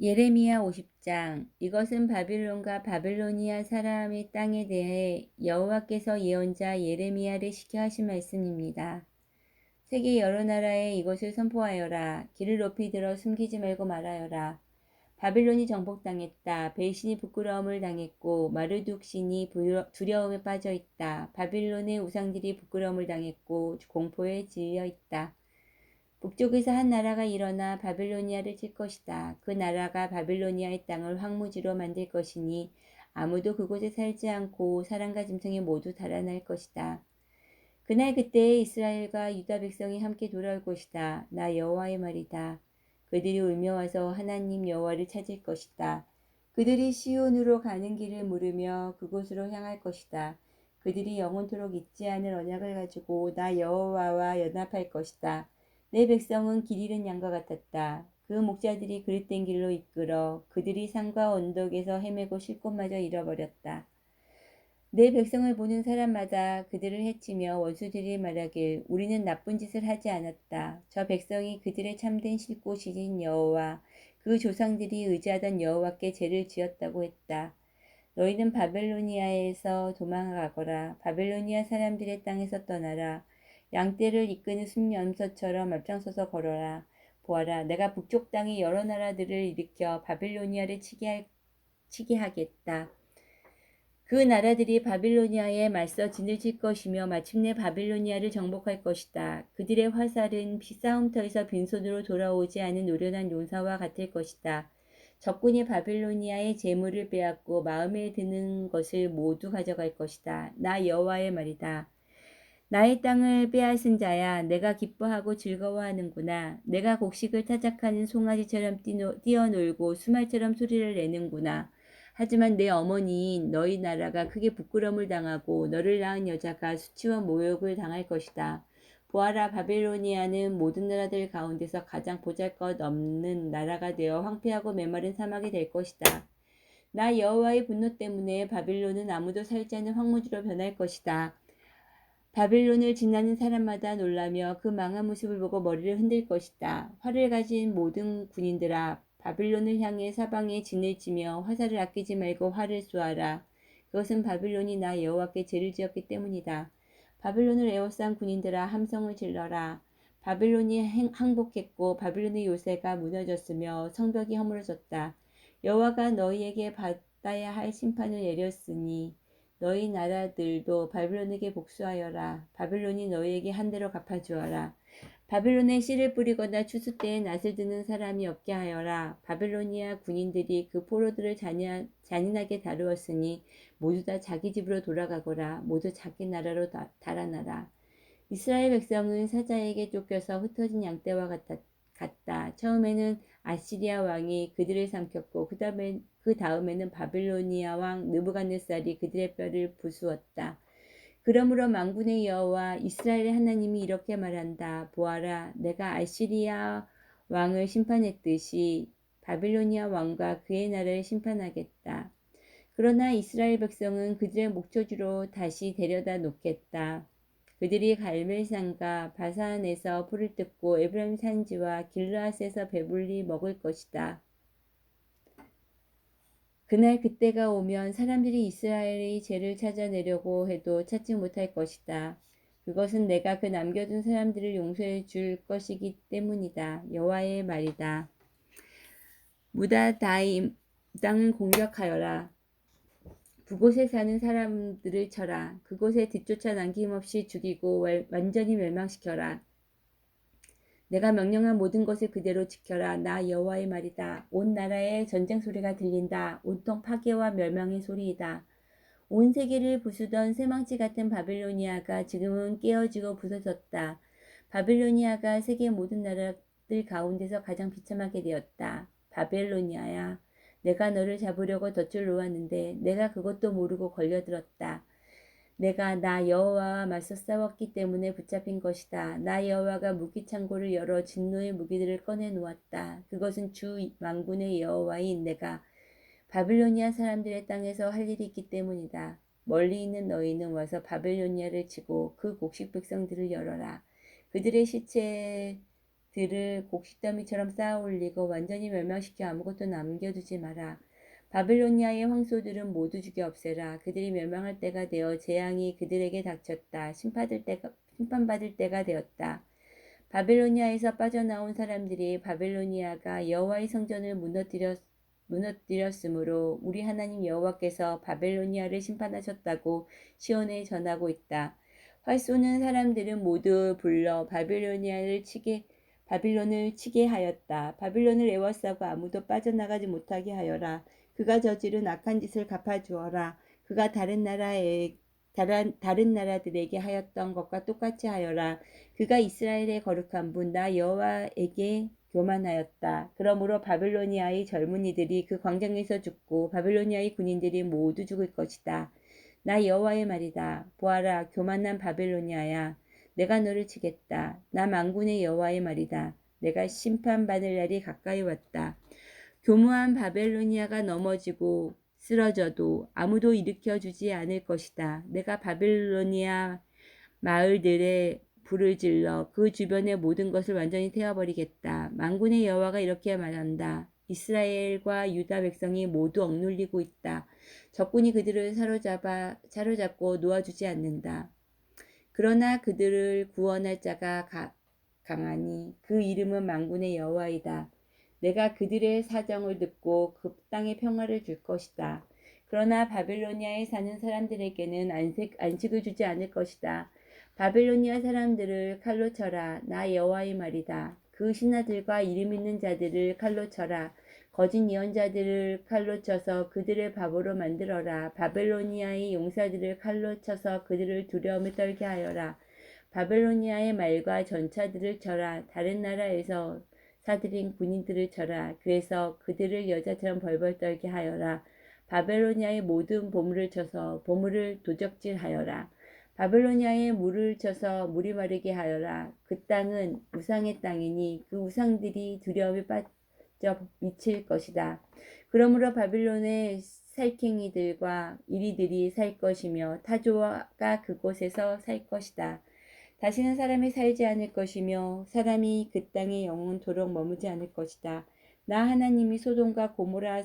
예레미야 50장. 이것은 바빌론과 바빌로니아 사람의 땅에 대해 여호와께서 예언자 예레미야를 시켜 하신 말씀입니다. 세계 여러 나라에 이것을 선포하여라. 길을 높이 들어 숨기지 말고 말하여라. 바빌론이 정복당했다. 배신이 부끄러움을 당했고 마르둑 신이 두려움에 빠져 있다. 바빌론의 우상들이 부끄러움을 당했고 공포에 질려 있다. 북쪽에서 한 나라가 일어나 바빌로니아를 칠 것이다. 그 나라가 바빌로니아의 땅을 황무지로 만들 것이니 아무도 그곳에 살지 않고 사람과 짐승이 모두 달아날 것이다. 그날 그때에 이스라엘과 유다 백성이 함께 돌아올 것이다. 나 여호와의 말이다. 그들이 울며 와서 하나님 여호와를 찾을 것이다. 그들이 시온으로 가는 길을 물으며 그곳으로 향할 것이다. 그들이 영원토록 잊지 않을 언약을 가지고 나 여호와와 연합할 것이다. 내 백성은 길 잃은 양과 같았다. 그 목자들이 그릇된 길로 이끌어 그들이 산과 언덕에서 헤매고 쉴 곳마저 잃어버렸다. 내 백성을 보는 사람마다 그들을 해치며 원수들이 말하길 우리는 나쁜 짓을 하지 않았다. 저 백성이 그들의 참된 쉴 곳이신 여호와 그 조상들이 의지하던 여호와께 죄를 지었다고 했다. 너희는 바벨로니아에서 도망가거라. 바벨로니아 사람들의 땅에서 떠나라. 양떼를 이끄는 순염소처럼 앞장서서 걸어라. 보아라, 내가 북쪽 땅의 여러 나라들을 일으켜 바벨로니아를 치게 하겠다. 그 나라들이 바빌로니아에 맞서 진을 칠 것이며 마침내 바빌로니아를 정복할 것이다. 그들의 화살은 싸움터에서 빈손으로 돌아오지 않은 노련한 용사와 같을 것이다. 적군이 바빌로니아의 재물을 빼앗고 마음에 드는 것을 모두 가져갈 것이다. 나 여호와의 말이다. 나의 땅을 빼앗은 자야, 내가 기뻐하고 즐거워하는구나. 내가 곡식을 타작하는 송아지처럼 뛰어놀고 수말처럼 소리를 내는구나. 하지만 내 어머니인 너희 나라가 크게 부끄러움을 당하고 너를 낳은 여자가 수치와 모욕을 당할 것이다. 보아라, 바벨로니아는 모든 나라들 가운데서 가장 보잘것없는 나라가 되어 황폐하고 메마른 사막이 될 것이다. 나 여호와의 분노 때문에 바빌론은 아무도 살지 않는 황무지로 변할 것이다. 바빌론을 지나는 사람마다 놀라며 그 망한 모습을 보고 머리를 흔들 것이다. 활을 가진 모든 군인들아, 바빌론을 향해 사방에 진을 치며 화살을 아끼지 말고 활을 쏘아라. 그것은 바빌론이 나 여호와께 죄를 지었기 때문이다. 바빌론을 에워싼 군인들아, 함성을 질러라. 바빌론이 항복했고 바빌론의 요새가 무너졌으며 성벽이 허물어졌다. 여호와가 너희에게 받아야 할 심판을 내렸으니 너희 나라들도 바빌론에게 복수하여라. 바빌론이 너희에게 한 대로 갚아주어라. 바빌론에 씨를 뿌리거나 추수 때에 낫을 드는 사람이 없게 하여라. 바빌로니아 군인들이 그 포로들을 잔인하게 다루었으니 모두 다 자기 집으로 돌아가거라. 모두 자기 나라로 달아나라. 이스라엘 백성은 사자에게 쫓겨서 흩어진 양떼와 같다. 처음에는 아시리아 왕이 그들을 삼켰고 그 다음에는 바빌로니아 왕 느부갓네살이 그들의 뼈를 부수었다. 그러므로 만군의 여호와 이스라엘의 하나님이 이렇게 말한다. 보아라, 내가 아시리아 왕을 심판했듯이 바빌로니아 왕과 그의 나라를 심판하겠다. 그러나 이스라엘 백성은 그들의 목초지로 다시 데려다 놓겠다. 그들이 갈멜산과 바산에서 풀을 뜯고 에브라임 산지와 길르앗에서 배불리 먹을 것이다. 그날 그때가 오면 사람들이 이스라엘의 죄를 찾아내려고 해도 찾지 못할 것이다. 그것은 내가 그 남겨둔 사람들을 용서해 줄 것이기 때문이다. 여호와의 말이다. 무다다임 땅을 공격하여라. 그곳에 사는 사람들을 쳐라. 그곳에 뒤쫓아 남김없이 죽이고 완전히 멸망시켜라. 내가 명령한 모든 것을 그대로 지켜라. 나 여호와의 말이다. 온 나라에 전쟁 소리가 들린다. 온통 파괴와 멸망의 소리이다. 온 세계를 부수던 쇠망치 같은 바빌로니아가 지금은 깨어지고 부서졌다. 바빌로니아가 세계 모든 나라들 가운데서 가장 비참하게 되었다. 바빌로니아야, 내가 너를 잡으려고 덫을 놓았는데 내가 그것도 모르고 걸려들었다. 내가 나 여호와와 맞서 싸웠기 때문에 붙잡힌 것이다. 나 여호와가 무기 창고를 열어 진노의 무기들을 꺼내 놓았다. 그것은 주 만군의 여호와인 내가 바빌로니아 사람들의 땅에서 할 일이 있기 때문이다. 멀리 있는 너희는 와서 바빌로니아를 치고 그 곡식 백성들을 열어라. 그들의 시체를 들을 곡식더미처럼 쌓아 올리고 완전히 멸망시켜 아무것도 남겨두지 마라. 바빌로니아의 황소들은 모두 죽여 없애라. 그들이 멸망할 때가 되어 재앙이 그들에게 닥쳤다. 심판받을 때가 되었다. 바빌로니아에서 빠져나온 사람들이 바빌로니아가 여호와의 성전을 무너뜨렸으므로 우리 하나님 여호와께서 바빌로니아를 심판하셨다고 시온에 전하고 있다. 활 쏘는 사람들은 모두 불러 바빌론을 치게 하였다. 바빌론을 애워싸고 아무도 빠져나가지 못하게 하여라. 그가 저지른 악한 짓을 갚아주어라. 그가 다른 나라들에게 하였던 것과 똑같이 하여라. 그가 이스라엘의 거룩한 분 나 여호와에게 교만하였다. 그러므로 바빌로니아의 젊은이들이 그 광장에서 죽고 바빌로니아의 군인들이 모두 죽을 것이다. 나 여호와의 말이다. 보아라, 교만한 바빌로니아야. 내가 너를 치겠다. 나 만군의 여호와의 말이다. 내가 심판받을 날이 가까이 왔다. 교무한 바벨로니아가 넘어지고 쓰러져도 아무도 일으켜주지 않을 것이다. 내가 바빌로니아 마을들에 불을 질러 그 주변의 모든 것을 완전히 태워버리겠다. 만군의 여호와가 이렇게 말한다. 이스라엘과 유다 백성이 모두 억눌리고 있다. 적군이 그들을 사로잡고 놓아주지 않는다. 그러나 그들을 구원할 자가 강하니 그 이름은 만군의 여호와이다. 내가 그들의 사정을 듣고 그 땅에 평화를 줄 것이다. 그러나 바빌로니아에 사는 사람들에게는 안식을 주지 않을 것이다. 바빌로니아 사람들을 칼로 쳐라. 나 여호와의 말이다. 그 신하들과 이름 있는 자들을 칼로 쳐라. 거짓 예언자들을 칼로 쳐서 그들을 바보로 만들어라. 바벨로니아의 용사들을 칼로 쳐서 그들을 두려움에 떨게 하여라. 바벨로니아의 말과 전차들을 쳐라. 다른 나라에서 사들인 군인들을 쳐라. 그래서 그들을 여자처럼 벌벌 떨게 하여라. 바벨로니아의 모든 보물을 쳐서 보물을 도적질하여라. 바벨로니아에 물을 쳐서 물이 마르게 하여라. 그 땅은 우상의 땅이니 그 우상들이 두려움에 빠져 미칠 것이다. 그러므로 바빌론의 살쾡이들과 이리들이 살 것이며 타조가 그곳에서 살 것이다. 다시는 사람이 살지 않을 것이며 사람이 그 땅에 영원토록 머무지 않을 것이다. 나 하나님이 소돔과 고모라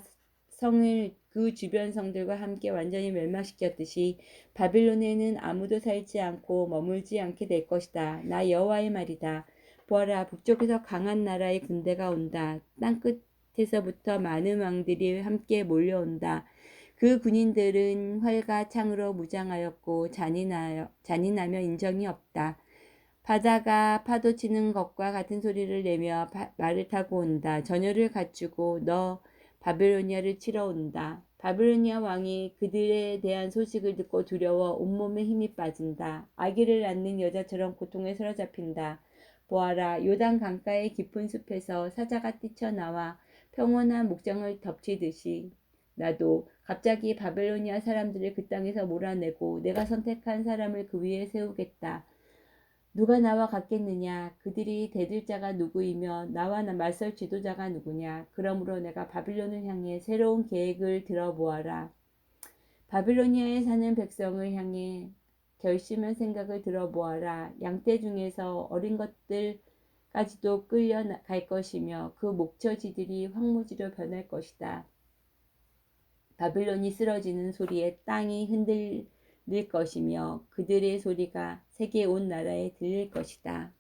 성을 그 주변 성들과 함께 완전히 멸망시켰듯이 바빌론에는 아무도 살지 않고 머물지 않게 될 것이다. 나 여호와의 말이다. 보아라, 북쪽에서 강한 나라의 군대가 온다. 땅끝에서부터 많은 왕들이 함께 몰려온다. 그 군인들은 활과 창으로 무장하였고 잔인하며 인정이 없다. 바다가 파도 치는 것과 같은 소리를 내며 말을 타고 온다. 전열을 갖추고 너 바빌로니아를 치러 온다. 바빌로니아 왕이 그들에 대한 소식을 듣고 두려워 온몸에 힘이 빠진다. 아기를 낳는 여자처럼 고통에 사로잡힌다. 보아라, 요단 강가의 깊은 숲에서 사자가 뛰쳐나와 평온한 목장을 덮치듯이 나도 갑자기 바빌로니아 사람들을 그 땅에서 몰아내고 내가 선택한 사람을 그 위에 세우겠다. 누가 나와 같겠느냐? 그들이 대들 자가 누구이며 나와 맞설 지도자가 누구냐? 그러므로 내가 바빌론을 향해 새로운 계획을 들어보아라. 바빌로니아에 사는 백성을 향해 결심한 생각을 들어보아라. 양떼 중에서 어린 것들까지도 끌려갈 것이며 그 목처지들이 황무지로 변할 것이다. 바빌론이 쓰러지는 소리에 땅이 흔들릴 것이며 그들의 소리가 세계 온 나라에 들릴 것이다.